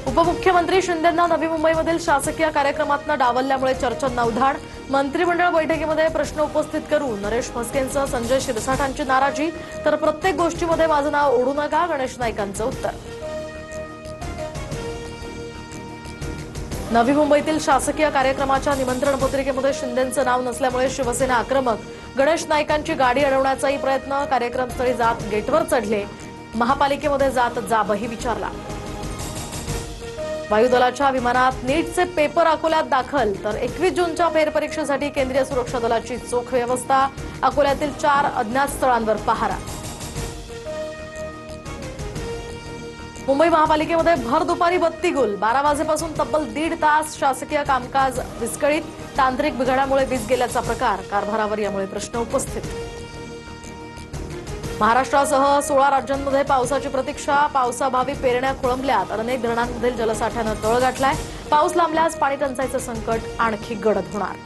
उपमुख्यमंत्री शिंदेंना नवी मुंबईमधील शासकीय कार्यक्रमातनं डावलल्यामुळे चर्चांना उधाण। मंत्रिमंडळ बैठकीमध्ये प्रश्न उपस्थित करून नरेश म्हस्केंसह संजय शिरसाठांची नाराजी, तर प्रत्येक गोष्टीमध्ये माझं नाव ओढू नका, गणेश नाईकांचं उत्तर। नवी मुंबईतील शासकीय कार्यक्रमाच्या निमंत्रण पत्रिकेमध्ये शिंदेंचं नाव नसल्यामुळे शिवसेना आक्रमक। गणेश नाईकांची गाडी अडवण्याचाही प्रयत्न, कार्यक्रमस्थळी जात गेटवर चढले, महापालिकेमध्ये जात जाबही विचारला। वायुदलाच्या विमानात नीटचे पेपर अकोल्यात दाखल, तर 21 जूनच्या फेरपरीक्षेसाठी केंद्रीय सुरक्षा दलाची चोख व्यवस्था, अकोल्यातील 4 अज्ञात स्थळांवर पहारा। मुंबई महापालिकेमध्ये भर दुपारी बत्ती गुल, 12 वाजेपासून तब्बल 1.5 तास शासकीय कामकाज विस्कळीत। तांत्रिक बिघाडामुळे वीज गेल्याचा प्रकार, कारभारावर यामुळे प्रश्न उपस्थित। महाराष्ट्रासह 16 राज्यांमध्ये पावसाची प्रतीक्षा, पावसाअभावी पेरण्या खोळंबल्या, तर अनेक धरणांमधील जलसाठ्यानं तळ गाठलाय। पाऊस लांबल्यास पाणी टंचाईचं संकट आणखी गडद होणार।